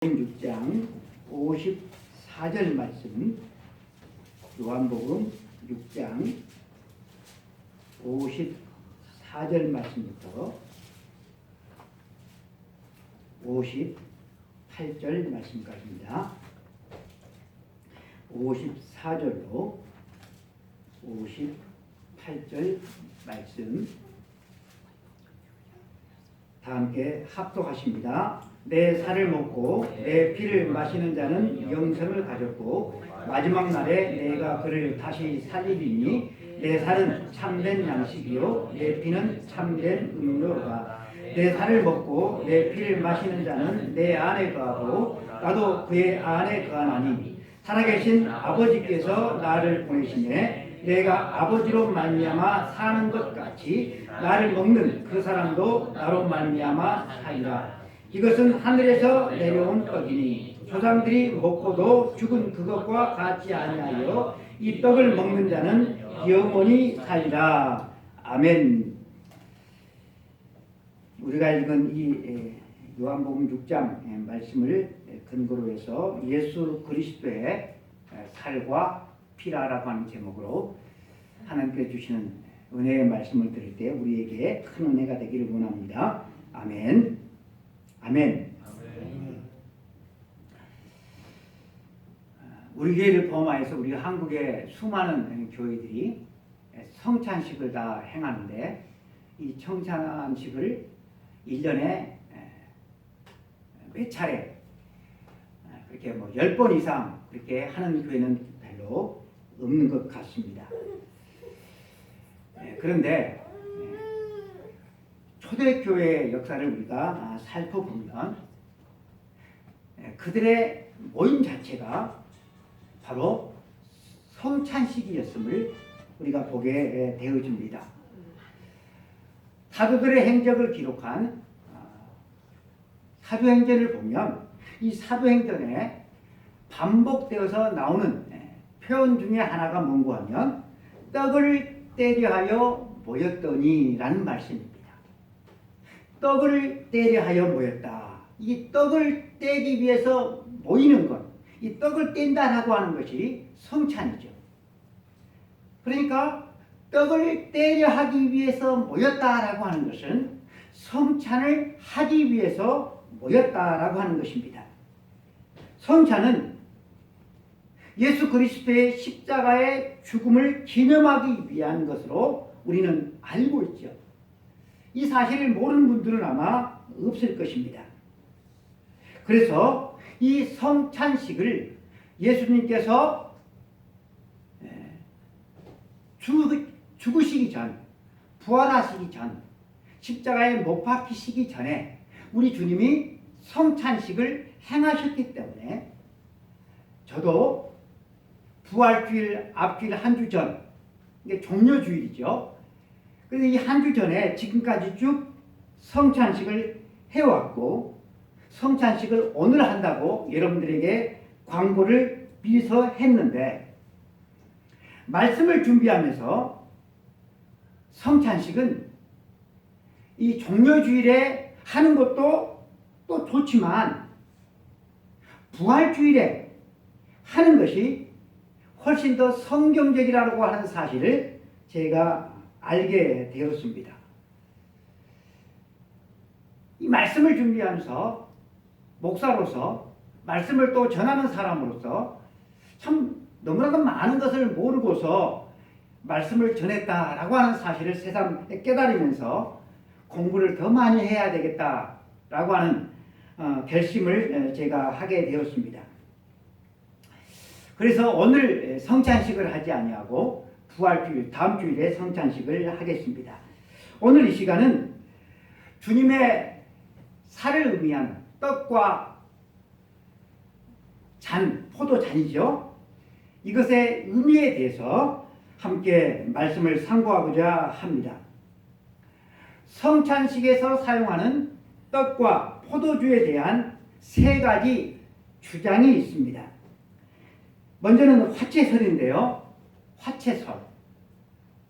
6장 54절 말씀, 요한복음 6장 54절 말씀부터 58절 말씀까지입니다. 54절로 58절 말씀 다 함께 합독하십니다. 내 살을 먹고 내 피를 마시는 자는 영생을 가졌고 마지막 날에 내가 그를 다시 살리리니 내 살은 참된 양식이요 내 피는 참된 음료로다. 내 살을 먹고 내 피를 마시는 자는 내 안에 거하고 나도 그의 안에 거하나니 살아계신 아버지께서 나를 보내시매 내가 아버지로 말미암아 사는 것 같이 나를 먹는 그 사람도 나로 말미암아 살리라. 이것은 하늘에서 내려온 떡이니 조상들이 먹고도 죽은 그것과 같지 아니하여 이 떡을 먹는 자는 영원히 살리라. 아멘. 우리가 읽은 이 요한복음 6장 말씀을 근거로 해서 예수 그리스도의 살과 피라라고 하는 제목으로 하나님께 주시는 은혜의 말씀을 들을 때 우리에게 큰 은혜가 되기를 원합니다. 아멘. 아멘. 우리 교회를 포함하여서 우리 한국의 수많은 교회들이 성찬식을 다 행하는데 이 성찬식을 1년에 몇 차례 그렇게 10번 이상 그렇게 하는 교회는 별로 없는 것 같습니다. 그런데 초대교회의 역사를 우리가 살펴보면 그들의 모임 자체가 바로 성찬식이었음을 우리가 보게 되어집니다. 사도들의 행적을 기록한 사도행전을 보면 이 사도행전에 반복되어서 나오는 표현 중에 하나가 뭔고 하면 떡을 떼려 하여 모였더니 라는 말씀입니다. 떡을 떼려 하여 모였다. 이 떡을 떼기 위해서 모이는 것, 이 떡을 뗀다라고 하는 것이 성찬이죠. 그러니까 떡을 떼려 하기 위해서 모였다라고 하는 것은 성찬을 하기 위해서 모였다라고 하는 것입니다. 성찬은 예수 그리스도의 십자가의 죽음을 기념하기 위한 것으로 우리는 알고 있죠. 이 사실을 모르는 분들은 아마 없을 것입니다. 그래서 이 성찬식을 예수님께서 죽으시기 전, 부활하시기 전, 십자가에 못 박히시기 전에 우리 주님이 성찬식을 행하셨기 때문에 저도 부활주일 앞주일 한 주 전, 이게 종료주일이죠. 그래서 이 한 주 전에 지금까지 쭉 성찬식을 해왔고 성찬식을 오늘 한다고 여러분들에게 광고를 미리서 했는데 말씀을 준비하면서 성찬식은 이 종료주일에 하는 것도 또 좋지만 부활주일에 하는 것이 훨씬 더 성경적이라고 하는 사실을 제가 알게 되었습니다. 이 말씀을 준비하면서 목사로서 말씀을 또 전하는 사람으로서 참 너무나도 많은 것을 모르고서 말씀을 전했다라고 하는 사실을 새삼 깨달으면서 공부를 더 많이 해야 되겠다라고 하는 결심을 제가 하게 되었습니다. 그래서 오늘 성찬식을 하지 아니하고 부활주일 다음 주일에 성찬식을 하겠습니다. 오늘 이 시간은 주님의 살을 의미하는 떡과 잔, 포도잔이죠. 이것의 의미에 대해서 함께 말씀을 상고하고자 합니다. 성찬식에서 사용하는 떡과 포도주에 대한 세 가지 주장이 있습니다. 먼저는 화채설인데요. 화채설.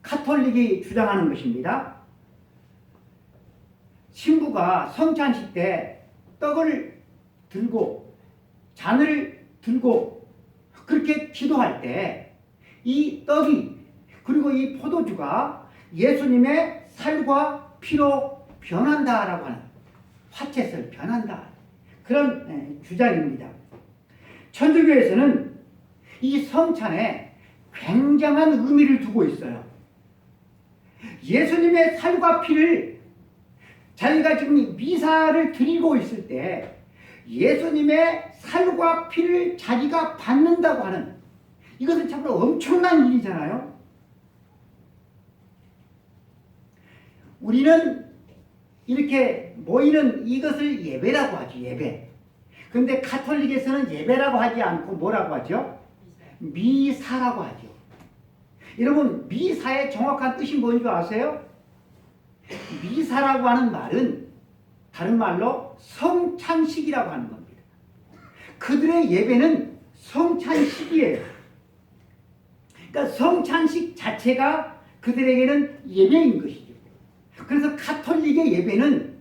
카톨릭이 주장하는 것입니다. 신부가 성찬식 때 떡을 들고 잔을 들고 그렇게 기도할 때 이 떡이 그리고 이 포도주가 예수님의 살과 피로 변한다라고 하는, 화채살 변한다, 그런 주장입니다. 천주교에서는 이 성찬에 굉장한 의미를 두고 있어요. 예수님의 살과 피를 자기가 지금 미사를 드리고 있을 때 예수님의 살과 피를 자기가 받는다고 하는, 이것은 참으로 엄청난 일이잖아요. 우리는 이렇게 모이는 이것을 예배라고 하죠. 예배. 그런데 가톨릭에서는 예배라고 하지 않고 뭐라고 하죠? 미사라고 하죠. 여러분, 미사의 정확한 뜻이 뭔지 아세요? 미사라고 하는 말은 다른 말로 성찬식이라고 하는 겁니다. 그들의 예배는 성찬식이에요. 그러니까 성찬식 자체가 그들에게는 예배인 것이죠. 그래서 가톨릭의 예배는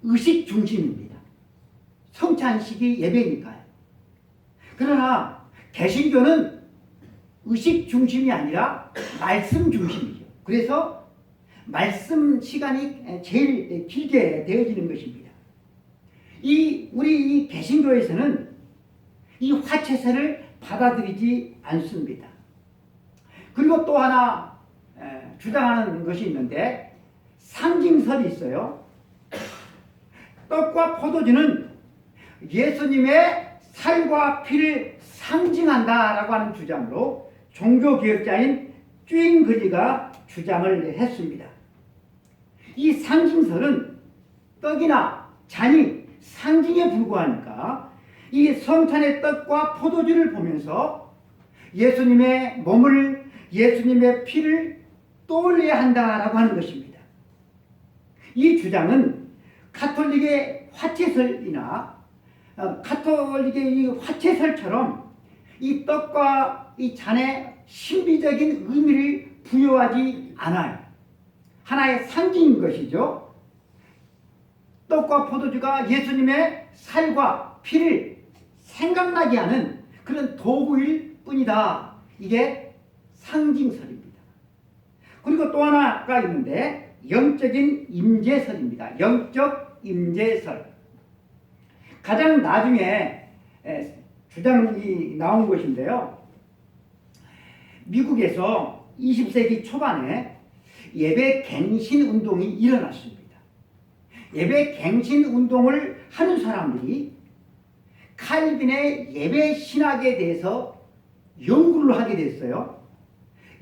의식 중심입니다. 성찬식이 예배니까요. 그러나 개신교는 의식 중심이 아니라 말씀 중심이죠. 그래서 말씀 시간이 제일 길게 되어지는 것입니다. 우리 이 개신교에서는 이 화채살을 받아들이지 않습니다. 그리고 또 하나 주장하는 것이 있는데 상징설이 있어요. 떡과 포도주는 예수님의 살과 피를 상징한다라고 하는 주장으로 종교개혁자인 쭈잉글리가 주장을 했습니다. 이 상징설은 떡이나 잔이 상징에 불과하니까 이 성찬의 떡과 포도주를 보면서 예수님의 몸을, 예수님의 피를 떠올려야 한다라고 하는 것입니다. 이 주장은 가톨릭의 화채설이나 가톨릭의 이 화채설처럼 이 떡과 이 잔에 신비적인 의미를 부여하지 않아요. 하나의 상징인 것이죠. 떡과 포도주가 예수님의 살과 피를 생각나게 하는 그런 도구일 뿐이다. 이게 상징설입니다. 그리고 또 하나가 있는데 영적인 임재설입니다. 영적 임재설. 가장 나중에 주장이 나온 것인데요. 미국에서 20세기 초반에 예배 갱신 운동이 일어났습니다. 예배 갱신 운동을 하는 사람들이 칼빈의 예배 신학에 대해서 연구를 하게 됐어요.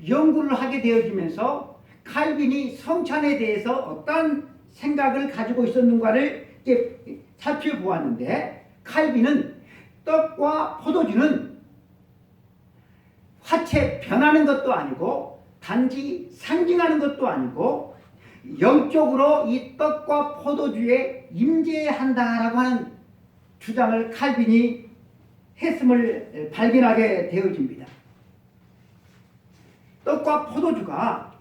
연구를 하게 되어지면서 칼빈이 성찬에 대해서 어떤 생각을 가지고 있었는가를 살펴보았는데, 칼빈은 떡과 포도주는 화채 변하는 것도 아니고 단지 상징하는 것도 아니고 영적으로 이 떡과 포도주에 임재한다라고 하는 주장을 칼빈이 했음을 발견하게 되어집니다. 떡과 포도주가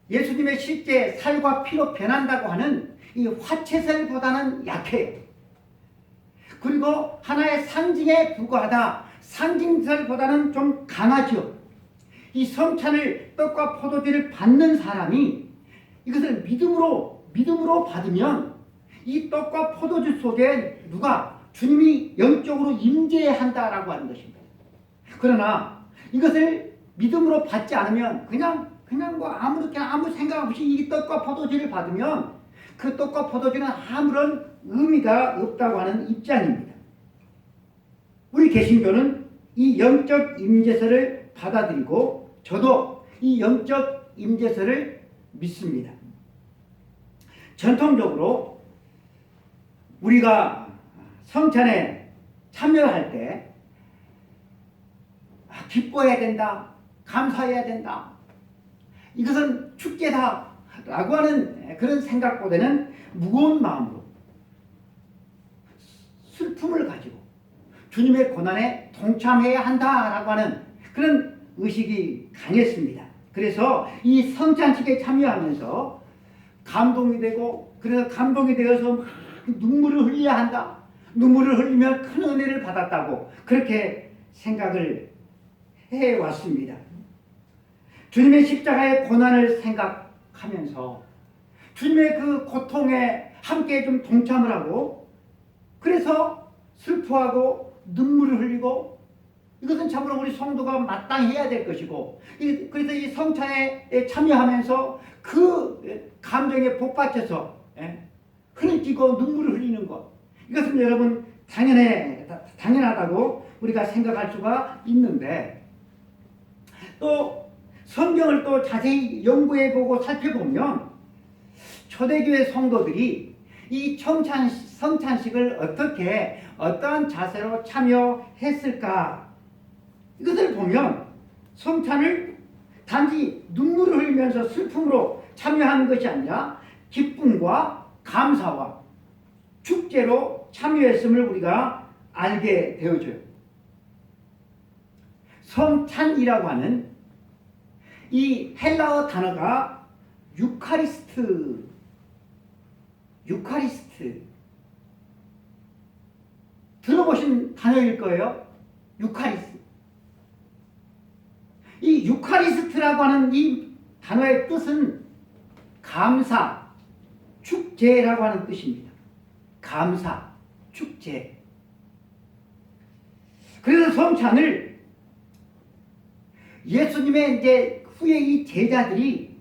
예수님의 실제 살과 피로 변한다고 하는 이 화채설보다는 약해요. 그리고 하나의 상징에 불과하다. 상징설보다는 좀 강하죠. 이 성찬을, 떡과 포도주를 받는 사람이 이것을 믿음으로 받으면 이 떡과 포도주 속에 주님이 영적으로 임재한다라고 하는 것입니다. 그러나 이것을 믿음으로 받지 않으면 그냥 뭐 아무 생각 없이 이 떡과 포도주를 받으면 그 떡과 포도주는 아무런 의미가 없다고 하는 입장입니다. 우리 개신교는 이 영적 임재설을 받아들이고 저도 이 영적 임재설을 믿습니다. 전통적으로 우리가 성찬에 참여할 때 기뻐해야 된다, 감사해야 된다, 이것은 축제다 라고 하는 그런 생각보다는 무거운 마음으로 슬픔을 가지고 주님의 고난에 동참해야 한다라고 하는 그런 의식이 강했습니다. 그래서 이 성찬식에 참여하면서 감동이 되고, 그래서 감동이 되어서 막 눈물을 흘려야 한다, 눈물을 흘리며 큰 은혜를 받았다고 그렇게 생각을 해왔습니다. 주님의 십자가의 고난을 생각하면서 주님의 그 고통에 함께 좀 동참을 하고 그래서 슬퍼하고 눈물을 흘리고 이것은 참으로 우리 성도가 마땅히 해야 될 것이고 그래서 이 성찬에 참여하면서 그 감정에 복받쳐서 흐느끼고 눈물을 흘리는 것 이것은 여러분 당연하다고 우리가 생각할 수가 있는데 또 성경을 또 자세히 연구해보고 살펴보면 초대교회 성도들이 이 성찬식을 어떠한 자세로 참여했을까 이것을 보면 성찬을 단지 눈물을 흘리면서 슬픔으로 참여하는 것이 아니라 기쁨과 감사와 축제로 참여했음을 우리가 알게 되어져요. 성찬이라고 하는 이 헬라어 단어가 유카리스트 들어보신 단어일 거예요. 유카리스트. 이 유카리스트라고 하는 이 단어의 뜻은 감사, 축제라고 하는 뜻입니다. 감사, 축제. 그래서 성찬을 예수님의 이제 후에 이 제자들이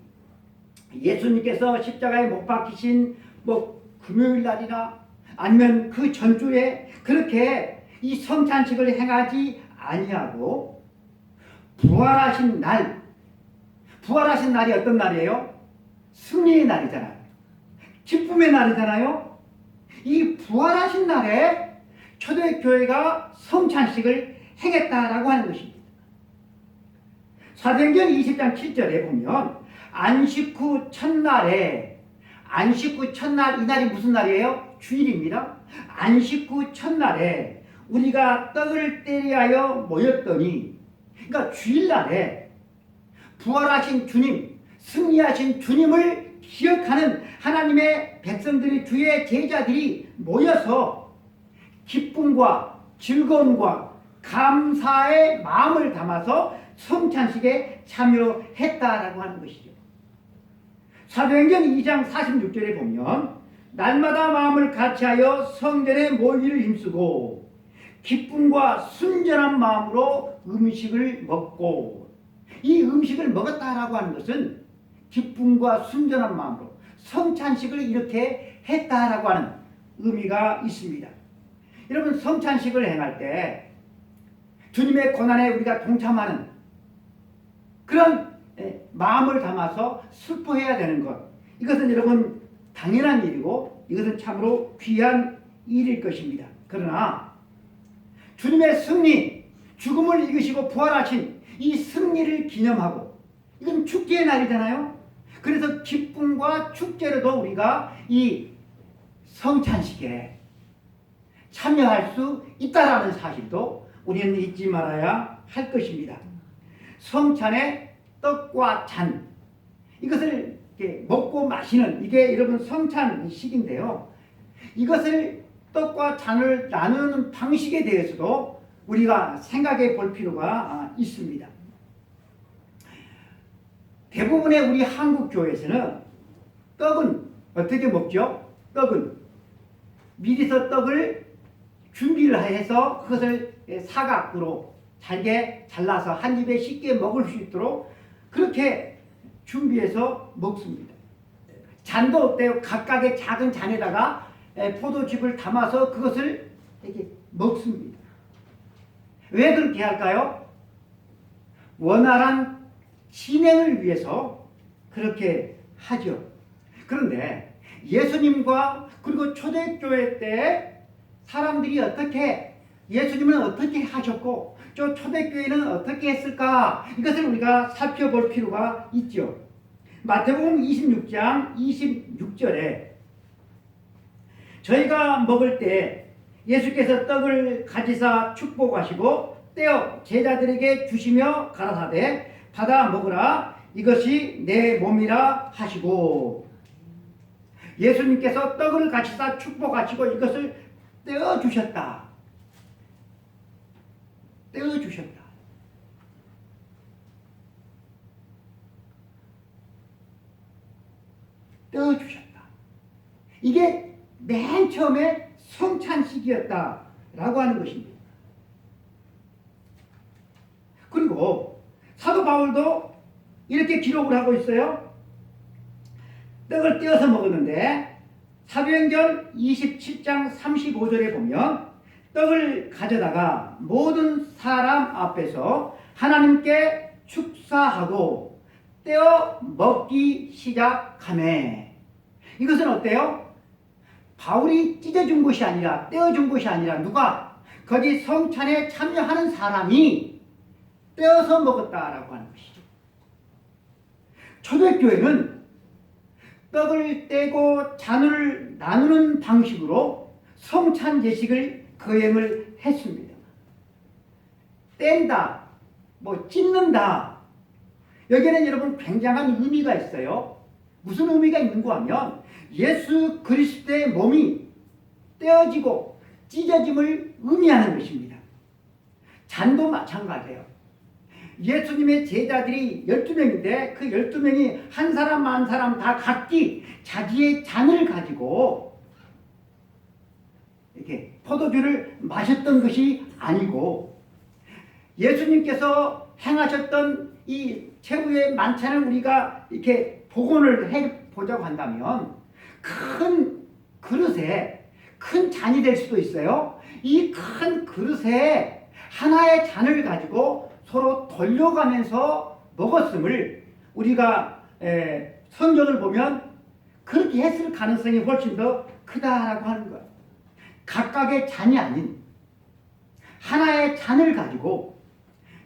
예수님께서 십자가에 못 박히신 금요일 날이나 아니면 그 전주에 그렇게 이 성찬식을 행하지 아니하고 부활하신 날이 어떤 날이에요? 승리의 날이잖아요. 기쁨의 날이잖아요. 이 부활하신 날에 초대교회가 성찬식을 행했다라고 하는 것입니다. 사도행전 20장 7절에 보면 안식 후 첫날 이 날이 무슨 날이에요? 주일입니다. 안식 후 첫날에 우리가 떡을 떼리하여 모였더니 그러니까 주일날에 부활하신 주님, 승리하신 주님을 기억하는 하나님의 백성들이 주의 제자들이 모여서 기쁨과 즐거움과 감사의 마음을 담아서 성찬식에 참여했다라고 하는 것이죠. 사도행전 2장 46절에 보면 날마다 마음을 같이하여 성전에 모이기를 힘쓰고 기쁨과 순전한 마음으로 음식을 먹고 이 음식을 먹었다라고 하는 것은 기쁨과 순전한 마음으로 성찬식을 이렇게 했다라고 하는 의미가 있습니다. 여러분 성찬식을 행할 때 주님의 고난에 우리가 동참하는 그런 마음을 담아서 슬퍼해야 되는 것 이것은 여러분 당연한 일이고 이것은 참으로 귀한 일일 것입니다. 그러나 주님의 승리, 죽음을 이기시고 부활하신 이 승리를 기념하고 이건 축제의 날이잖아요. 그래서 기쁨과 축제로도 우리가 이 성찬식에 참여할 수 있다라는 사실도 우리는 잊지 말아야 할 것입니다. 성찬의 떡과 잔 이것을 이렇게 먹고 마시는 이게 여러분 성찬식인데요. 이것을 떡과 잔을 나누는 방식에 대해서도 우리가 생각해 볼 필요가 있습니다. 대부분의 우리 한국 교회에서는 떡은 어떻게 먹죠? 떡은 미리서 떡을 준비를 해서 그것을 사각으로 잘게 잘라서 한 입에 쉽게 먹을 수 있도록 그렇게 준비해서 먹습니다. 잔도 어때요? 각각의 작은 잔에다가 포도즙을 담아서 그것을 이렇게 먹습니다. 왜 그렇게 할까요? 원활한 진행을 위해서 그렇게 하죠. 그런데 예수님과 그리고 초대교회 때 사람들이 어떻게 예수님은 어떻게 하셨고 저 초대교회는 어떻게 했을까 이것을 우리가 살펴볼 필요가 있죠. 마태복음 26장 26절에 저희가 먹을 때 예수께서 떡을 가지사 축복하시고 떼어 제자들에게 주시며 가라사대 받아 먹으라 이것이 내 몸이라 하시고 예수님께서 떡을 가지사 축복하시고 이것을 떼어주셨다. 떼어주셨다. 떼어주셨다. 이게 맨 처음에 성찬식이었다라고 하는 것입니다. 그리고 사도 바울도 이렇게 기록을 하고 있어요. 떡을 떼어서 먹었는데 사도행전 27장 35절에 보면 떡을 가져다가 모든 사람 앞에서 하나님께 축사하고 떼어 먹기 시작하매. 이것은 어때요? 바울이 찢어준 것이 아니라 떼어준 것이 아니라 누가? 거기 성찬에 참여하는 사람이 떼어서 먹었다라고 하는 것이죠. 초대교회는 떡을 떼고 잔을 나누는 방식으로 성찬 예식을 거행을 했습니다. 뗀다, 찢는다. 여기에는 여러분 굉장한 의미가 있어요. 무슨 의미가 있는고 하면 예수 그리스도의 몸이 떼어지고 찢어짐을 의미하는 것입니다. 잔도 마찬가지예요. 예수님의 제자들이 12명인데 그 12명이 한 사람 한 사람 다 각기 자기의 잔을 가지고 이렇게 포도주를 마셨던 것이 아니고 예수님께서 행하셨던 이 최후의 만찬을 우리가 이렇게 복원을 해보자고 한다면 큰 그릇에 큰 잔이 될 수도 있어요. 이 큰 그릇에 하나의 잔을 가지고 서로 돌려가면서 먹었음을 우리가 성경을 보면 그렇게 했을 가능성이 훨씬 더 크다라고 하는 거예요. 각각의 잔이 아닌 하나의 잔을 가지고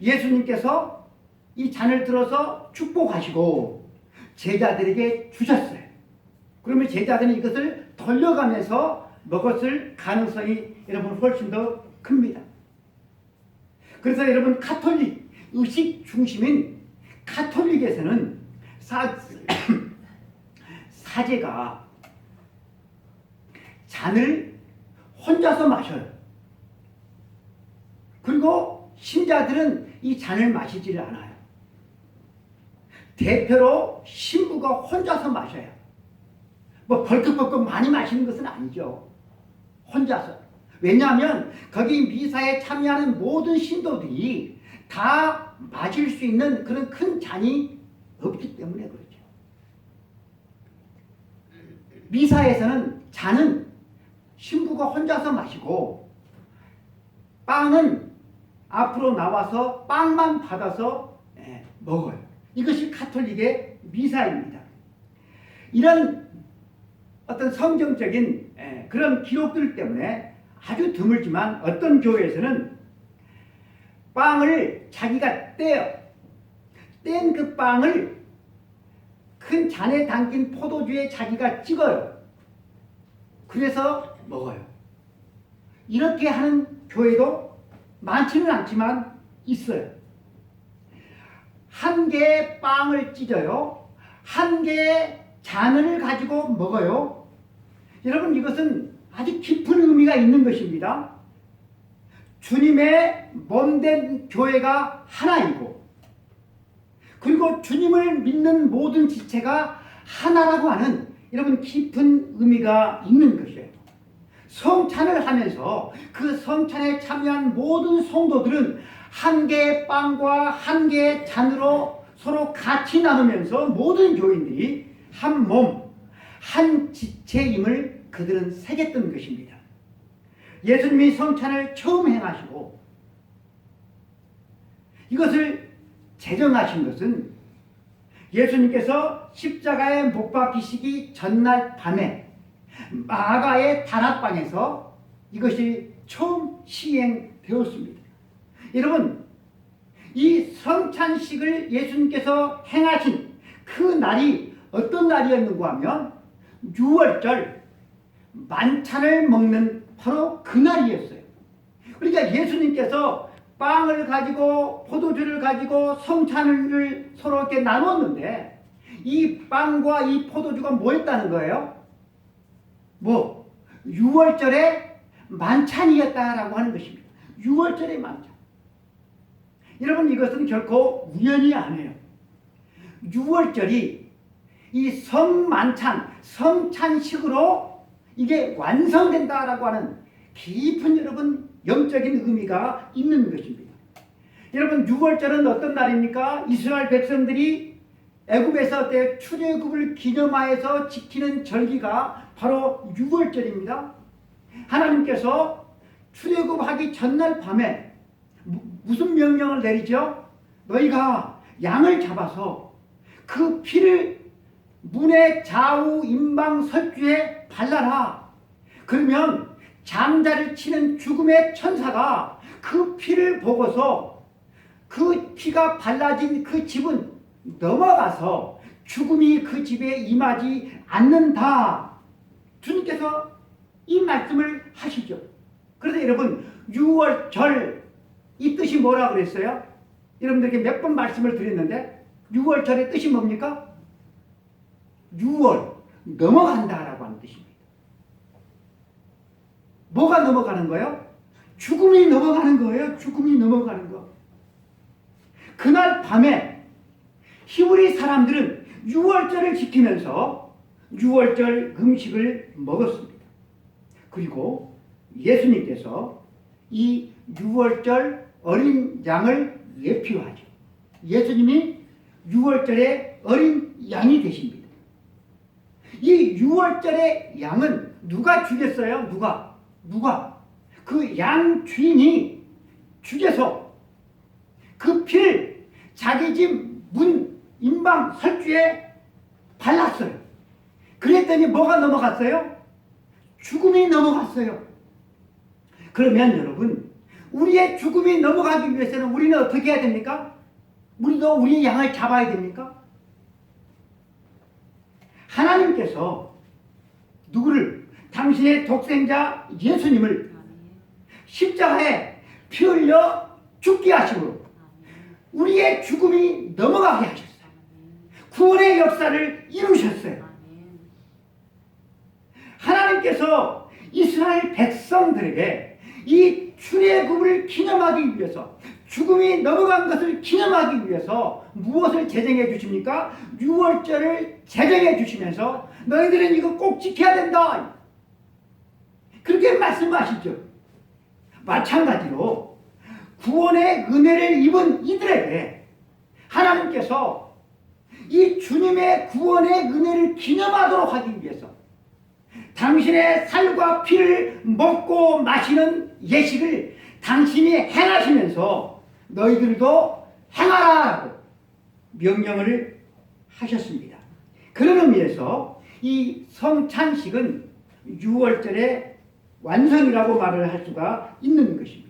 예수님께서 이 잔을 들어서 축복하시고 제자들에게 주셨어요. 그러면 제자들은 이것을 돌려가면서 먹었을 가능성이 여러분 훨씬 더 큽니다. 그래서 여러분 가톨릭 의식 중심인 가톨릭에서는 사제가 잔을 혼자서 마셔요. 그리고 신자들은 이 잔을 마시지를 않아요. 대표로 신부가 혼자서 마셔요. 벌컥벌컥 많이 마시는 것은 아니죠. 혼자서. 왜냐하면 거기 미사에 참여하는 모든 신도들이 다 마실 수 있는 그런 큰 잔이 없기 때문에 그렇죠. 미사에서는 잔은 신부가 혼자서 마시고 빵은 앞으로 나와서 빵만 받아서 먹어요. 이것이 가톨릭의 미사입니다. 이런 어떤 성경적인 그런 기록들 때문에 아주 드물지만 어떤 교회에서는 빵을 자기가 떼어 뗀 그 빵을 큰 잔에 담긴 포도주에 자기가 찍어요. 그래서 먹어요. 이렇게 하는 교회도 많지는 않지만 있어요. 한 개의 빵을 찢어요. 한 개의 잔을 가지고 먹어요. 여러분 이것은 아주 깊은 의미가 있는 것입니다. 주님의 몸된 교회가 하나이고 그리고 주님을 믿는 모든 지체가 하나라고 하는 여러분 깊은 의미가 있는 것이에요. 성찬을 하면서 그 성찬에 참여한 모든 성도들은 한 개의 빵과 한 개의 잔으로 서로 같이 나누면서 모든 교인들이 한 몸, 한 지체임을 그들은 새겼던 것입니다. 예수님이 성찬을 처음 행하시고 이것을 제정하신 것은 예수님께서 십자가에 못 박히시기 전날 밤에 마가의 다락방에서 이것이 처음 시행되었습니다. 여러분, 이 성찬식을 예수님께서 행하신 그 날이 어떤 날이었는가 하면 6월절 만찬을 먹는 바로 그 날이었어요. 그러니까 예수님께서 빵을 가지고 포도주를 가지고 성찬을 서로 이렇게 나눴는데 이 빵과 이 포도주가 뭐였다는 거예요? 6월절에 만찬이었다라고 하는 것입니다. 6월절의 만찬. 여러분, 이것은 결코 우연이 아니에요. 6월절이 이 성만찬, 성찬식으로 이게 완성된다라고 하는 깊은 여러분 영적인 의미가 있는 것입니다. 여러분, 6월절은 어떤 날입니까? 이스라엘 백성들이 애굽에서 출애굽을 기념하여서 지키는 절기가 바로 6월절입니다. 하나님께서 출애굽하기 전날 밤에 무슨 명령을 내리죠? 너희가 양을 잡아서 그 피를 문의 좌우 임방 설주에 발라라. 그러면 장자를 치는 죽음의 천사가 그 피를 보고서 그 피가 발라진 그 집은 넘어가서 죽음이 그 집에 임하지 않는다. 주님께서 이 말씀을 하시죠. 그래서 여러분, 6월절 이 뜻이 뭐라고 그랬어요? 여러분들에게 몇 번 말씀을 드렸는데 6월절의 뜻이 뭡니까? 6월, 넘어간다라고 하는 뜻입니다. 뭐가 넘어가는 거예요? 죽음이 넘어가는 거예요. 죽음이 넘어가는 거. 그날 밤에 히브리 사람들은 6월절을 지키면서 6월절 음식을 먹었습니다. 그리고 예수님께서 이 6월절 어린 양을 예표하죠. 예수님이 6월절의 어린 양이 되십니다. 이 6월절의 양은 누가 죽였어요? 누가? 그 양 주인이 죽여서 그 피를 자기 집 문 임방 설주에 발랐어요. 그랬더니 뭐가 넘어갔어요? 죽음이 넘어갔어요. 그러면 여러분, 우리의 죽음이 넘어가기 위해서는 우리는 어떻게 해야 됩니까? 우리도 우리의 양을 잡아야 됩니까? 하나님께서 누구를? 당신의 독생자 예수님을 십자가에 피 흘려 죽게 하심으로 우리의 죽음이 넘어가게 하셨어요. 구원의 역사를 이루셨어요. 하나님께서 이스라엘 백성들에게 이 출애굽을 기념하기 위해서, 죽음이 넘어간 것을 기념하기 위해서 무엇을 제정해 주십니까? 6월절을 제정해 주시면서 너희들은 이거 꼭 지켜야 된다, 그렇게 말씀하시죠. 마찬가지로 구원의 은혜를 입은 이들에게 하나님께서 이 주님의 구원의 은혜를 기념하도록 하기 위해서 당신의 살과 피를 먹고 마시는 예식을 당신이 행하시면서 너희들도 행하라고 명령을 하셨습니다. 그런 의미에서 이 성찬식은 6월절의 완성이라고 말을 할 수가 있는 것입니다.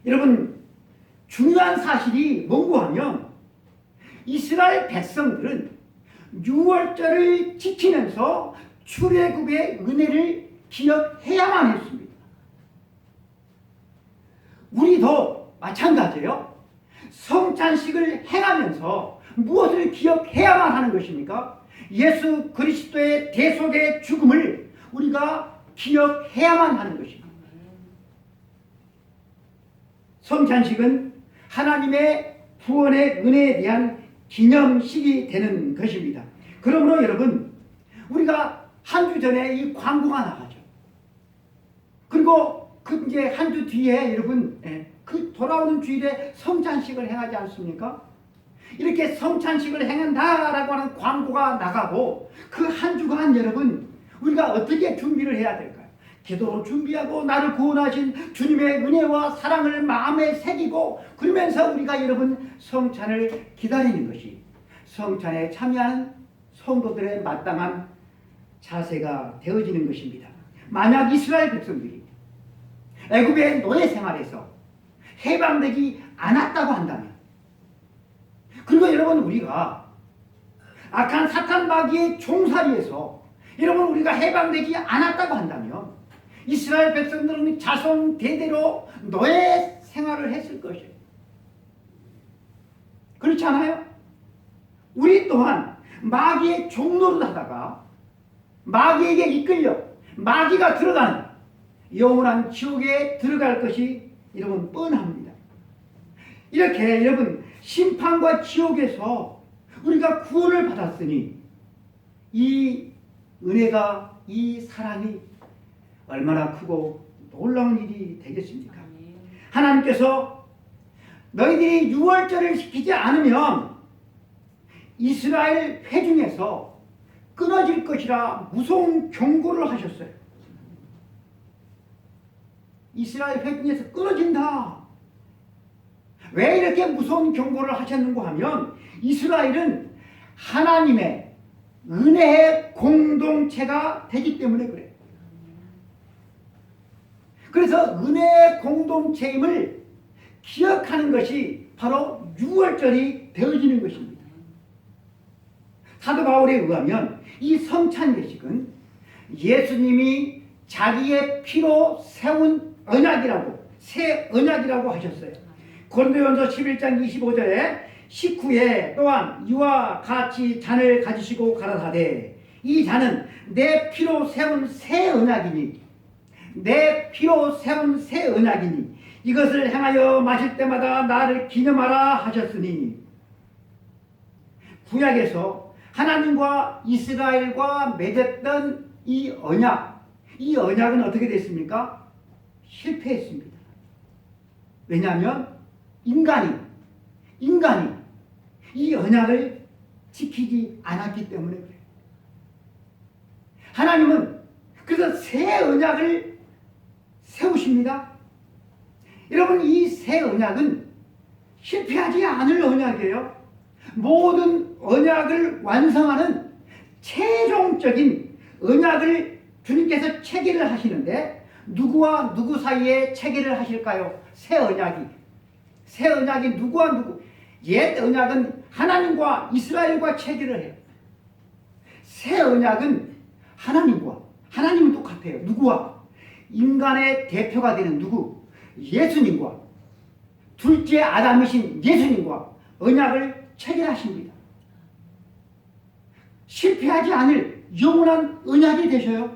여러분, 중요한 사실이 뭔고 하면 이스라엘 백성들은 6월절을 지키면서 출애굽의 은혜를 기억해야만 했습니다. 우리도 마찬가지예요. 성찬식을 행하면서 무엇을 기억해야만 하는 것입니까? 예수 그리스도의 대속의 죽음을 우리가 기억해야만 하는 것입니다. 성찬식은 하나님의 구원의 은혜에 대한 기념식이 되는 것입니다. 그러므로 여러분, 우리가 한 주 전에 이 광고가 나가죠. 그리고 이제 한 주 뒤에 여러분, 그 돌아오는 주일에 성찬식을 행하지 않습니까? 이렇게 성찬식을 행한다라고 하는 광고가 나가고 그 한 주간 여러분, 우리가 어떻게 준비를 해야 될까요? 기도로 준비하고 나를 구원하신 주님의 은혜와 사랑을 마음에 새기고, 그러면서 우리가 여러분 성찬을 기다리는 것이 성찬에 참여하는 성도들의 마땅한 자세가 되어지는 것입니다. 만약 이스라엘 백성들이 애굽의 노예 생활에서 해방되지 않았다고 한다면, 그리고 여러분 우리가 악한 사탄 마귀의 종살이에서 여러분 우리가 해방되지 않았다고 한다면 이스라엘 백성들은 자손 대대로 노예 생활을 했을 것이에요. 그렇지 않아요? 우리 또한 마귀의 종노릇 하다가 마귀에게 이끌려 마귀가 들어가는 영원한 지옥에 들어갈 것이 여러분 뻔합니다. 이렇게 여러분 심판과 지옥에서 우리가 구원을 받았으니 이 은혜가, 이 사랑이 얼마나 크고 놀라운 일이 되겠습니까? 하나님께서 너희들이 유월절을 지키지 않으면 이스라엘 회중에서 끊어질 것이라 무서운 경고를 하셨어요. 이스라엘 회중에서 끊어진다. 왜 이렇게 무서운 경고를 하셨는가 하면 이스라엘은 하나님의 은혜의 공동체가 되기 때문에 그래요. 그래서 은혜의 공동체임을 기억하는 것이 바로 유월절이 되어지는 것입니다. 사도 바울에 의하면 이 성찬 예식은 예수님이 자기의 피로 세운 언약이라고, 새 언약이라고 하셨어요. 고린도전서 11장 25절에 식후에 또한 이와 같이 잔을 가지시고 가라사대 이 잔은 내 피로 세운 새 언약이니 내 피로 세운 새 언약이니 이것을 행하여 마실 때마다 나를 기념하라 하셨으니, 구약에서 하나님과 이스라엘과 맺었던 이 언약은 어떻게 됐습니까? 실패했습니다. 왜냐하면 인간이 이 언약을 지키지 않았기 때문에 그래요. 하나님은 그래서 새 언약을 세우십니다. 여러분, 이 새 언약은 실패하지 않을 언약이에요. 모든 언약을 완성하는 최종적인 언약을 주님께서 체계를 하시는데 누구와 누구 사이에 체계를 하실까요? 새 언약이 누구와 누구? 옛 언약은 하나님과 이스라엘과 체계를 해요. 새 언약은 하나님은 똑같아요. 누구와? 인간의 대표가 되는 누구? 예수님과, 둘째 아담이신 예수님과 언약을 체결하십니다. 실패하지 않을 영원한 언약이 되셔요.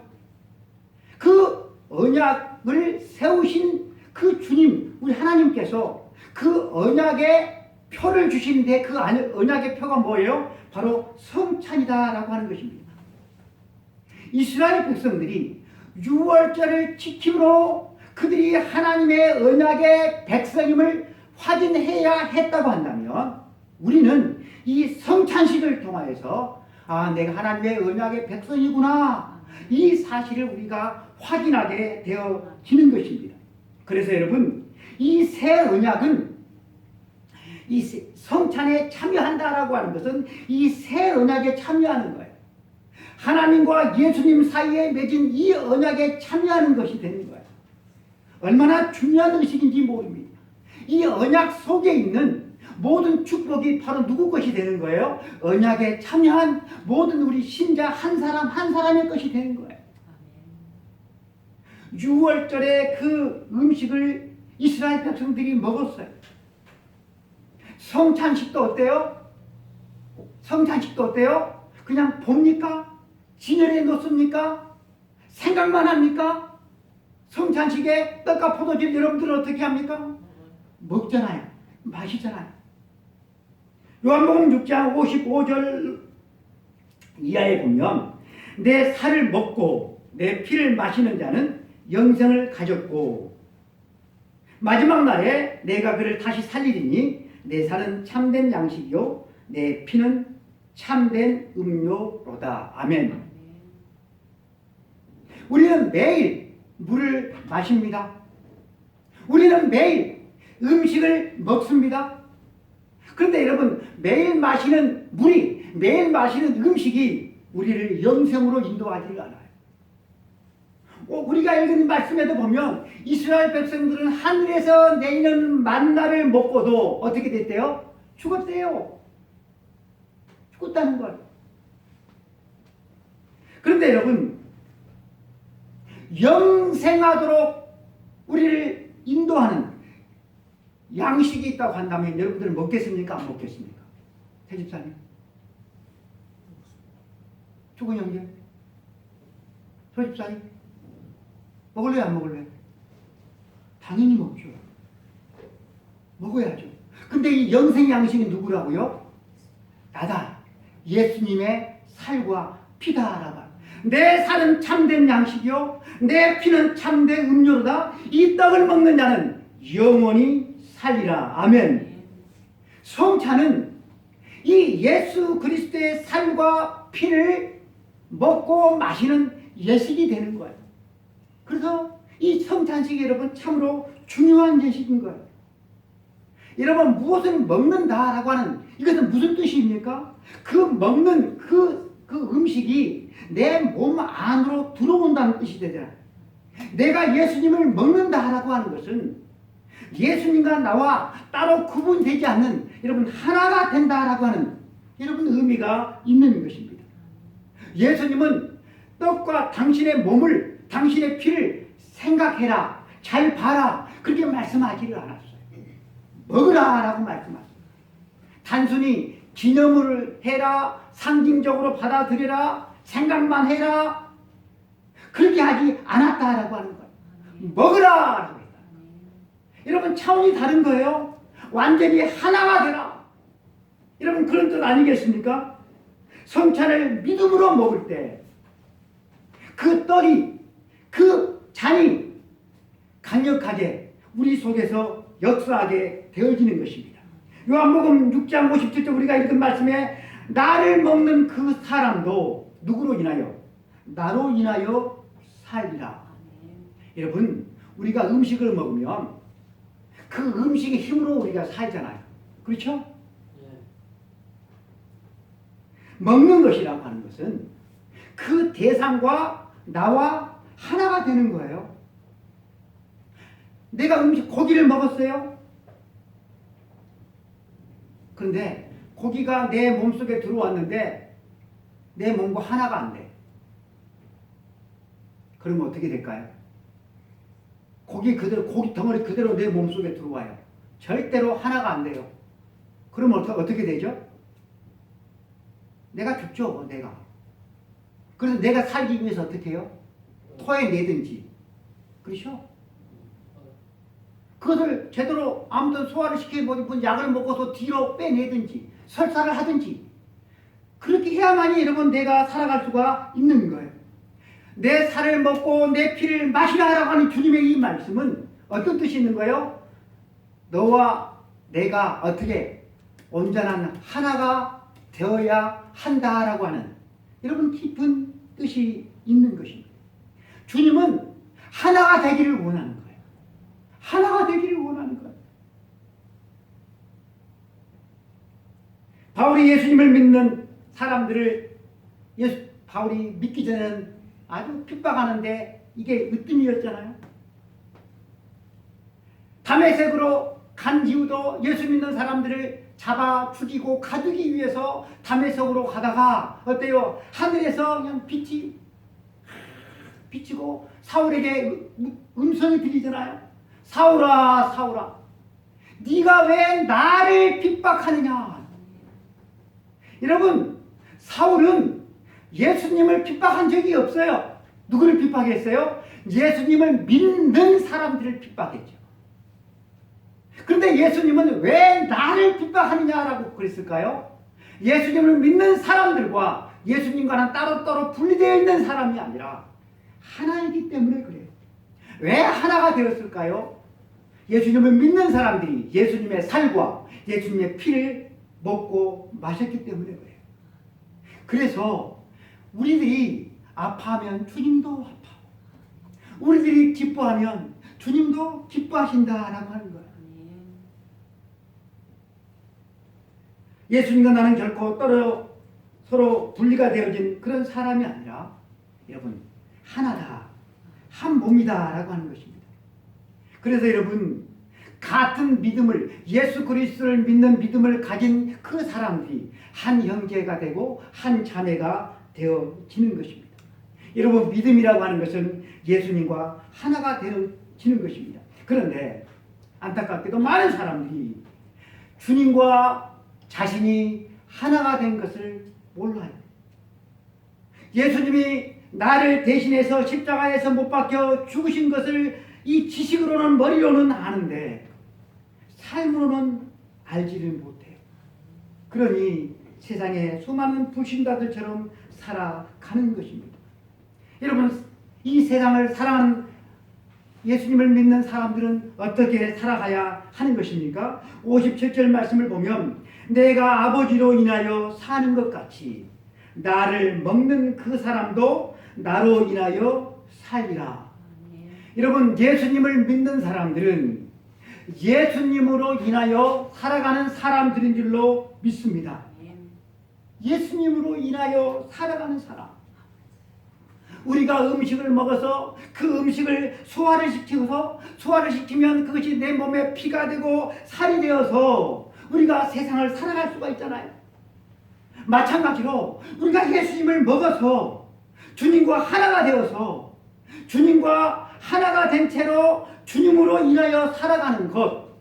그 언약을 세우신 그 주님, 우리 하나님께서 그 언약의 표를 주시는데 그 언약의 표가 뭐예요? 바로 성찬이다라고 하는 것입니다. 이스라엘 백성들이 유월절을 지킴으로 그들이 하나님의 언약의 백성임을 확인해야 했다고 한다면 우리는 이 성찬식을 통하여서 내가 하나님의 언약의 백성이구나, 이 사실을 우리가 확인하게 되어지는 것입니다. 그래서 여러분, 이 새 언약은 이 성찬에 참여한다라고 하는 것은 이 새 언약에 참여하는 거예요. 하나님과 예수님 사이에 맺은 이 언약에 참여하는 것이 되는 거예요. 얼마나 중요한 의식인지 모릅니다. 이 언약 속에 있는 모든 축복이 바로 누구 것이 되는 거예요? 언약에 참여한 모든 우리 신자 한 사람 한 사람의 것이 되는 거예요. 유월절에 그 음식을 이스라엘 백성들이 먹었어요. 성찬식도 어때요? 그냥 봅니까? 진열해 놓습니까? 생각만 합니까? 성찬식에 떡과 포도즙 여러분들은 어떻게 합니까? 먹잖아요. 마시잖아요. 요한복음 6장 55절 이하에 보면 내 살을 먹고 내 피를 마시는 자는 영생을 가졌고 마지막 날에 내가 그를 다시 살리리니 내 살은 참된 양식이요 내 피는 참된 음료로다. 아멘. 우리는 매일 물을 마십니다. 우리는 매일 음식을 먹습니다. 그런데 여러분, 매일 마시는 물이, 매일 마시는 음식이 우리를 영생으로 인도하지를 않아요. 우리가 읽은 말씀에도 보면 이스라엘 백성들은 하늘에서 내리는 만나를 먹고도 어떻게 됐대요? 죽었대요. 죽었다는 걸. 그런데 여러분, 영생하도록 우리를 인도하는 양식이 있다고 한다면 여러분들은 먹겠습니까? 안 먹겠습니까? 태집사님, 죽은 형제, 소집사님, 먹을래 안 먹을래? 당연히 먹죠. 먹어야죠. 근데 이 영생 양식이 누구라고요? 나다. 예수님의 살과 피다라고. 내 살은 참된 양식이요 내 피는 참된 음료로다. 이 떡을 먹는 자는 영원히 살리라. 아멘. 성찬은 이 예수 그리스도의 살과 피를 먹고 마시는 예식이 되는 거예요. 그래서 이 성찬식이 여러분 참으로 중요한 예식인 거예요. 여러분 무엇을 먹는다라고 하는 이것은 무슨 뜻입니까? 그 먹는 그 음식이 내 몸 안으로 들어온다는 뜻이 되잖아요. 내가 예수님을 먹는다라고 하는 것은 예수님과 나와 따로 구분되지 않는 여러분 하나가 된다라고 하는 여러분 의미가 있는 것입니다. 예수님은 떡과 당신의 몸을 당신의 피를 생각해라 잘 봐라 그렇게 말씀하지를 않았어요. 먹으라라고 말씀하셨어요. 단순히 기념을 해라 상징적으로 받아들여라 생각만 해라 그렇게 하지 않았다라고 하는 거예요. 먹으라라고 했다. 여러분 차원이 다른 거예요. 완전히 하나가 되라. 여러분 그런 뜻 아니겠습니까? 성찬을 믿음으로 먹을 때 그 떡이 그 잔이 강력하게 우리 속에서 역사하게 되어지는 것입니다. 요한복음 6장 57절 우리가 읽은 말씀에 나를 먹는 그 사람도 누구로 인하여? 나로 인하여 살리라. 여러분 우리가 음식을 먹으면 그 음식의 힘으로 우리가 살잖아요. 그렇죠? 먹는 것이라고 하는 것은 그 대상과 나와 하나가 되는 거예요. 내가 고기를 먹었어요. 그런데 고기가 내 몸속에 들어왔는데 내 몸과 하나가 안 돼. 그러면 어떻게 될까요? 고기 덩어리 그대로 내 몸속에 들어와요. 절대로 하나가 안 돼요. 그러면 어떻게 되죠? 내가 죽죠, 내가. 그래서 내가 살기 위해서 어떻게 해요? 토해내든지. 그렇죠? 그것을 제대로 아무튼 소화를 시켜보니 약을 먹어서 뒤로 빼내든지 설사를 하든지 그렇게 해야만이 여러분 내가 살아갈 수가 있는 거예요. 내 살을 먹고 내 피를 마시라라고 하는 주님의 이 말씀은 어떤 뜻이 있는 거예요? 너와 내가 어떻게 온전한 하나가 되어야 한다라고 하는 여러분 깊은 뜻이 있는 것입니다. 주님은 하나가 되기를 원하는 거예요. 하나가 되기를 원하는 거예요. 바울이 예수님을 믿는 사람들을 바울이 믿기 전에는 아주 핍박하는데 이게 으뜸이었잖아요. 다메섹으로 간 이유도 예수 믿는 사람들을 잡아 죽이고 가두기 위해서 다메섹으로 가다가 어때요? 하늘에서 그냥 빛이 비치고 사울에게 음성이 들리잖아요. 사울아 사울아 네가 왜 나를 핍박하느냐. 여러분 사울은 예수님을 핍박한 적이 없어요. 누구를 핍박했어요? 예수님을 믿는 사람들을 핍박했죠. 그런데 예수님은 왜 나를 핍박하느냐라고 그랬을까요? 예수님을 믿는 사람들과 예수님과는 따로따로 분리되어 있는 사람이 아니라 하나이기 때문에 그래요. 왜 하나가 되었을까요? 예수님을 믿는 사람들이 예수님의 살과 예수님의 피를 먹고 마셨기 때문에 그래요. 그래서 우리들이 아파하면 주님도 아파하고 우리들이 기뻐하면 주님도 기뻐하신다라고 하는 거예요. 예수님과 나는 결코 서로 분리가 되어진 그런 사람이 아니라 여러분 하나다, 한 몸이다라고 하는 것입니다. 그래서 여러분 같은 믿음을 예수 그리스도를 믿는 믿음을 가진 그 사람들이 한 형제가 되고 한 자매가 되어지는 것입니다. 여러분 믿음이라고 하는 것은 예수님과 하나가 되어지는 것입니다. 그런데 안타깝게도 많은 사람들이 주님과 자신이 하나가 된 것을 몰라요. 예수님이 나를 대신해서 십자가에서 못 박혀 죽으신 것을 이 지식으로는 머리로는 아는데 삶으로는 알지를 못해요. 그러니 세상에 수많은 불신자들처럼 살아가는 것입니다. 여러분, 이 세상을 사랑하는 예수님을 믿는 사람들은 어떻게 살아가야 하는 것입니까? 57절 말씀을 보면 내가 아버지로 인하여 사는 것 같이 나를 먹는 그 사람도 나로 인하여 살리라. 여러분, 예수님을 믿는 사람들은 예수님으로 인하여 살아가는 사람들인 줄로 믿습니다. 예수님으로 인하여 살아가는 사람. 우리가 음식을 먹어서 그 음식을 소화를 시키면 그것이 내 몸에 피가 되고 살이 되어서 우리가 세상을 살아갈 수가 있잖아요. 마찬가지로 우리가 예수님을 먹어서 주님과 하나가 되어서 주님과 하나가 된 채로 주님으로 인하여 살아가는 것,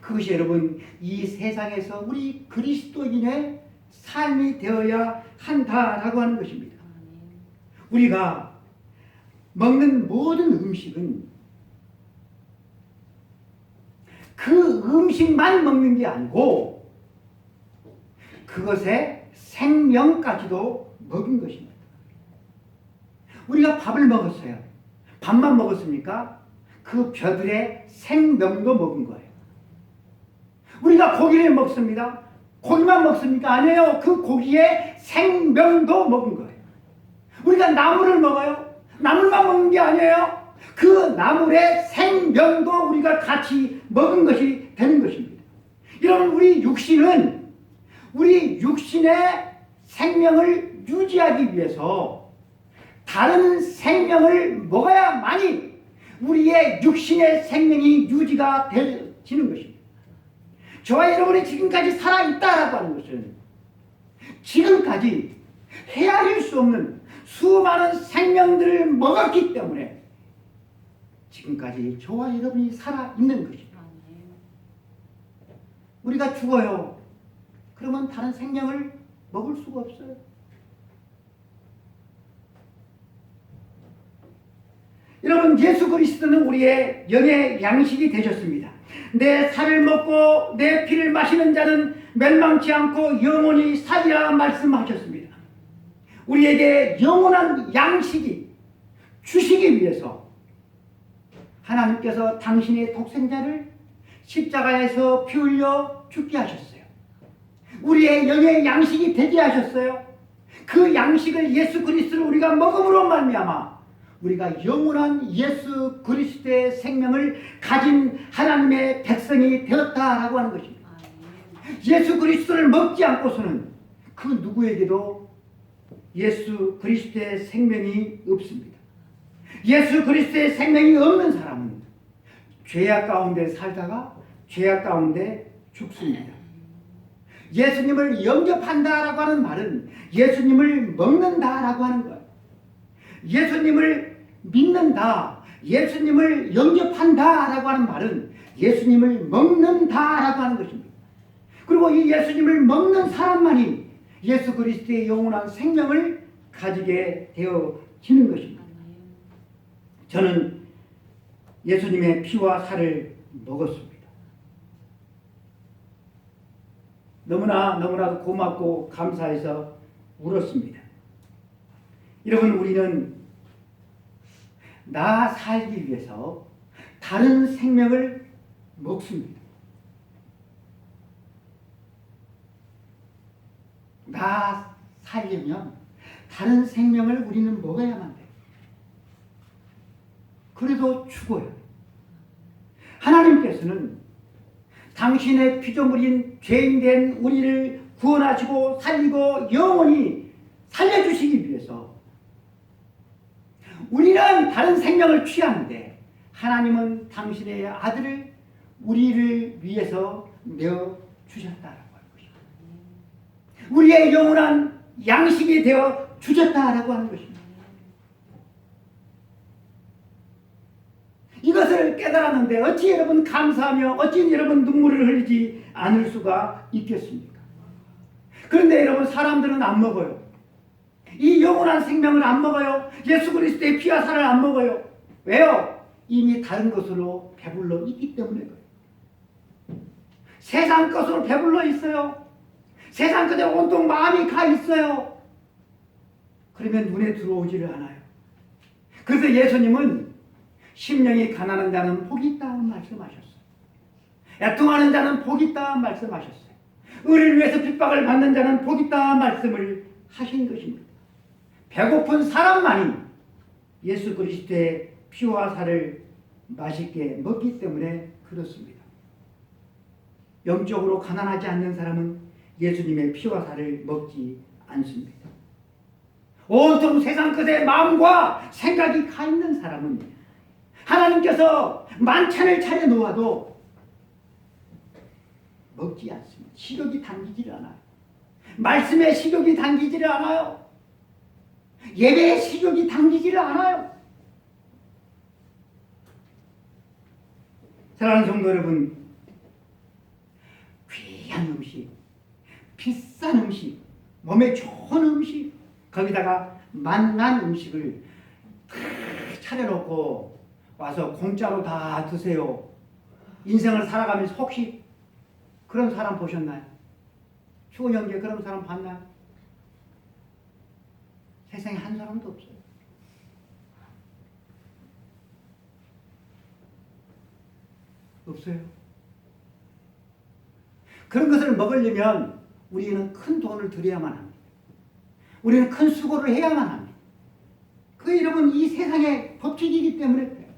그것이 여러분 이 세상에서 우리 그리스도인의 삶이 되어야 한다라고 하는 것입니다. 우리가 먹는 모든 음식은 그 음식만 먹는 게 아니고 그것의 생명까지도 먹은 것입니다. 우리가 밥을 먹었어요. 밥만 먹었습니까? 그 벼들의 생명도 먹은 거예요. 우리가 고기를 먹습니다. 고기만 먹습니까? 아니에요. 그 고기의 생명도 먹은 거예요. 우리가 나물을 먹어요. 나물만 먹는 게 아니에요. 그 나물의 생명도 우리가 같이 먹은 것이 되는 것입니다. 여러분, 우리 육신의 생명을 유지하기 위해서 다른 생명을 먹어야만이 우리의 육신의 생명이 유지가 되지는 것입니다. 저와 여러분이 지금까지 살아있다라고 하는 것은 지금까지 헤아릴 수 없는 수많은 생명들을 먹었기 때문에 지금까지 저와 여러분이 살아있는 것입니다. 우리가 죽어요. 그러면 다른 생명을 먹을 수가 없어요. 여러분, 예수 그리스도는 우리의 영의 양식이 되셨습니다. 내 살을 먹고 내 피를 마시는 자는 멸망치 않고 영원히 살리라 말씀하셨습니다. 우리에게 영원한 양식이 주시기 위해서 하나님께서 당신의 독생자를 십자가에서 피 흘려 죽게 하셨어요. 우리의 영의 양식이 되게 하셨어요. 그 양식을 예수 그리스도를 우리가 먹음으로 말미암아 우리가 영원한 예수 그리스도의 생명을 가진 하나님의 백성이 되었다라고 하는 것입니다. 예수 그리스도를 먹지 않고서는 그 누구에게도 예수 그리스도의 생명이 없습니다. 예수 그리스도의 생명이 없는 사람은 죄악 가운데 살다가 죄악 가운데 죽습니다. 예수님을 영접한다라고 하는 말은 예수님을 먹는다라고 하는 거예요. 예수님을 믿는다, 예수님을 영접한다라고 하는 말은 예수님을 먹는다라고 하는 것입니다. 그리고 이 예수님을 먹는 사람만이 예수 그리스도의 영원한 생명을 가지게 되어지는 것입니다. 저는 예수님의 피와 살을 먹었습니다. 너무나도 고맙고 감사해서 울었습니다. 여러분, 우리는 나 살기 위해서 다른 생명을 먹습니다. 나 살려면 다른 생명을 우리는 먹어야만 돼요. 그래도 죽어요. 하나님께서는 당신의 피조물인 죄인된 우리를 구원하시고 살리고 영원히 살려주시기 위해서 우리는 다른 생명을 취하는데 하나님은 당신의 아들을 우리를 위해서 내어주셨다라고 하는 것입니다. 우리의 영원한 양식이 되어 주셨다라고 하는 것입니다. 이것을 깨달았는데 어찌 여러분 감사하며 어찌 여러분 눈물을 흘리지 않을 수가 있겠습니까? 그런데 여러분, 사람들은 안 먹어요. 이 영원한 생명을 안 먹어요. 예수 그리스도의 피와 살을 안 먹어요. 왜요? 이미 다른 것으로 배불러 있기 때문에 그래요. 세상 것으로 배불러 있어요. 세상 것에 온통 마음이 가 있어요. 그러면 눈에 들어오지를 않아요. 그래서 예수님은 심령이 가난한 자는 복이 있다는 말씀하셨어요. 애통하는 자는 복이 있다 말씀하셨어요. 의를 위해서 핍박을 받는 자는 복이 있다 말씀을 하신 것입니다. 배고픈 사람만이 예수 그리스도의 피와 살을 맛있게 먹기 때문에 그렇습니다. 영적으로 가난하지 않는 사람은 예수님의 피와 살을 먹지 않습니다. 온통 세상 것에 마음과 생각이 가 있는 사람은 하나님께서 만찬을 차려 놓아도 먹지 않습니다. 식욕이 당기지를 않아요. 말씀의 식욕이 당기지를 않아요. 예배의 식욕이 당기지를 않아요. 사랑하는 성도 여러분, 귀한 음식, 비싼 음식, 몸에 좋은 음식, 거기다가 맛난 음식을 다 차려놓고 와서 공짜로 다 드세요. 인생을 살아가면서 혹시 그런 사람 보셨나요? 추운 형제 그런 사람 봤나요? 세상에 한 사람도 없어요. 없어요. 그런 것을 먹으려면 우리는 큰 돈을 들여야만 합니다. 우리는 큰 수고를 해야만 합니다. 그 여러분 이 세상의 법칙이기 때문에 그래요.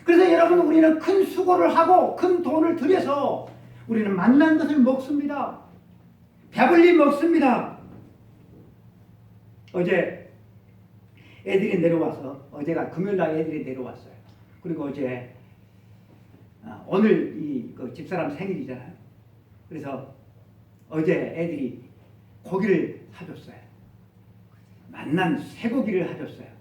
그래서 여러분 우리는 큰 수고를 하고 큰 돈을 들여서 우리는 맛난 것을 먹습니다. 배불리 먹습니다. 어제 애들이 내려와서 어제가 금요일날 애들이 내려왔어요. 그리고 어제 오늘 그 집사람 생일이잖아요. 그래서 어제 애들이 고기를 사줬어요. 맛난 쇠고기를 사줬어요.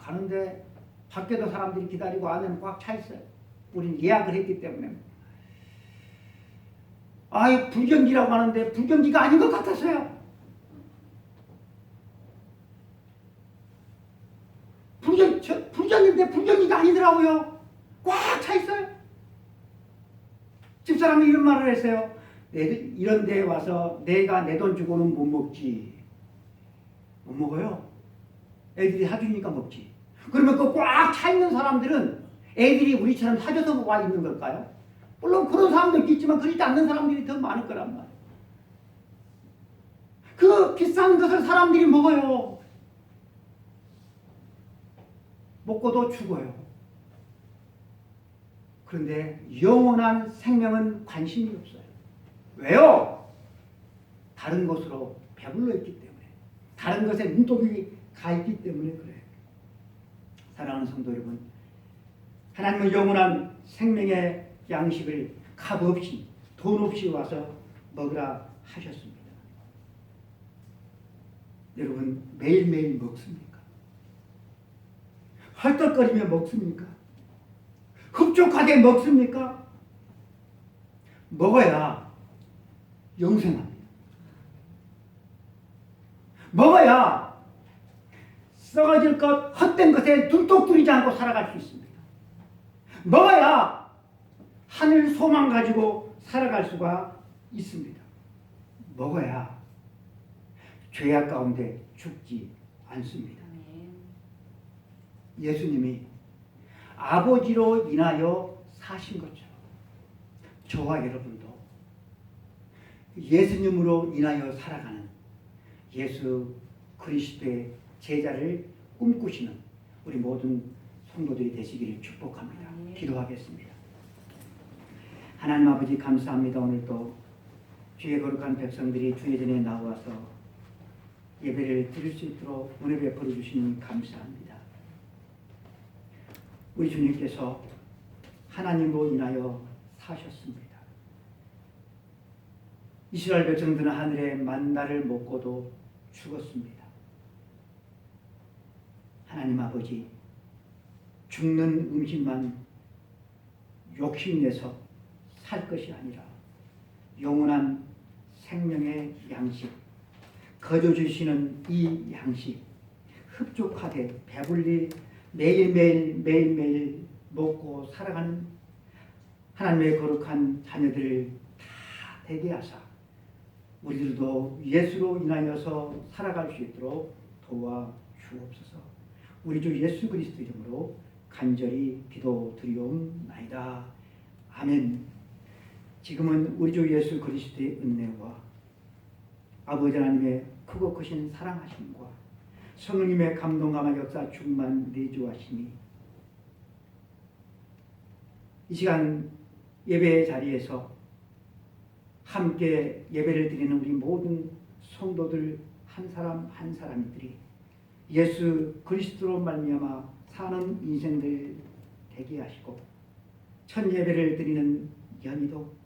가는데 밖에도 사람들이 기다리고 안에는 꽉 차 있어요. 우린 예약을 했기 때문에. 불경기라고 하는데 불경기가 아닌 것 같았어요. 불경인데 불경기가 아니더라고요. 꽉 차 있어요. 집사람이 이런 말을 했어요. 이런 데에 와서 내가 내 돈 주고는 못 먹지. 못 먹어요. 애들이 사주니까 먹지. 그러면 그 꽉 차 있는 사람들은 애들이 우리처럼 사줘서 와 있는 걸까요? 물론 그런 사람도 있겠지만 그렇지 않는 사람들이 더 많을 거란 말이에요. 그 비싼 것을 사람들이 먹어요. 먹고도 죽어요. 그런데 영원한 생명은 관심이 없어요. 왜요? 다른 것으로 배불러 있기 때문에, 다른 것에 눈독이 가 있기 때문에 그래요. 사랑하는 성도 여러분, 하나님은 영원한 생명의 양식을 값 없이 돈 없이 와서 먹으라 하셨습니다. 여러분 매일매일 먹습니까? 헐떡거리며 먹습니까? 흡족하게 먹습니까? 먹어야 영생합니다. 먹어야 썩어질 것, 헛된 것에 눈독 들이지 않고 살아갈 수 있습니다. 먹어야 하늘 소망 가지고 살아갈 수가 있습니다. 먹어야 죄악 가운데 죽지 않습니다. 예수님이 아버지로 인하여 사신 것처럼 저와 여러분도 예수님으로 인하여 살아가는 예수 그리스도의 제자를 꿈꾸시는 우리 모든 성도들이 되시기를 축복합니다. 기도하겠습니다. 하나님 아버지 감사합니다. 오늘도 주의 거룩한 백성들이 주의 전에 나와서 예배를 드릴 수 있도록 은혜 베풀어 주시니 감사합니다. 우리 주님께서 하나님으로 인하여 사셨습니다. 이스라엘 백성들은 하늘의 만나를 먹고도 죽었습니다. 하나님 아버지, 죽는 음식만 욕심내서 살 것이 아니라 영원한 생명의 양식, 거저 주시는 이 양식 흡족하되 배불리 매일매일 먹고 살아가는 하나님의 거룩한 자녀들을 다 되게 하사 우리들도 예수로 인하여서 살아갈 수 있도록 도와 주옵소서. 우리 주 예수 그리스도 이름으로 간절히 기도드리옵나이다. 아멘. 지금은 우리 주 예수 그리스도의 은혜와 아버지 하나님의 크고 크신 사랑하심과 성령님의 감동감화 역사 충만 내주하시니 이 시간 예배의 자리에서 함께 예배를 드리는 우리 모든 성도들 한 사람 한 사람들이 예수 그리스도로 말미암아 사는 인생들 되게 하시고 첫 예배를 드리는 연희도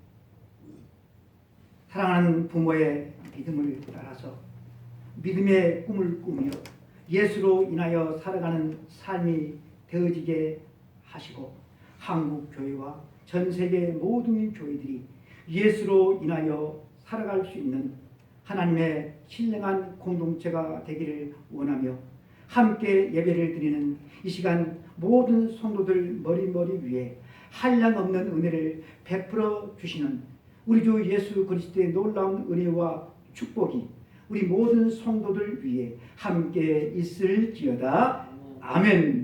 사랑하는 부모의 믿음을 따라서 믿음의 꿈을 꾸며 예수로 인하여 살아가는 삶이 되어지게 하시고 한국 교회와 전 세계 모든 교회들이 예수로 인하여 살아갈 수 있는 하나님의 신령한 공동체가 되기를 원하며 함께 예배를 드리는 이 시간 모든 성도들 머리머리 위에 한량없는 은혜를 베풀어 주시는 우리 주 예수 그리스도의 놀라운 은혜와 축복이 우리 모든 성도들 위에 함께 있을지어다. 아멘.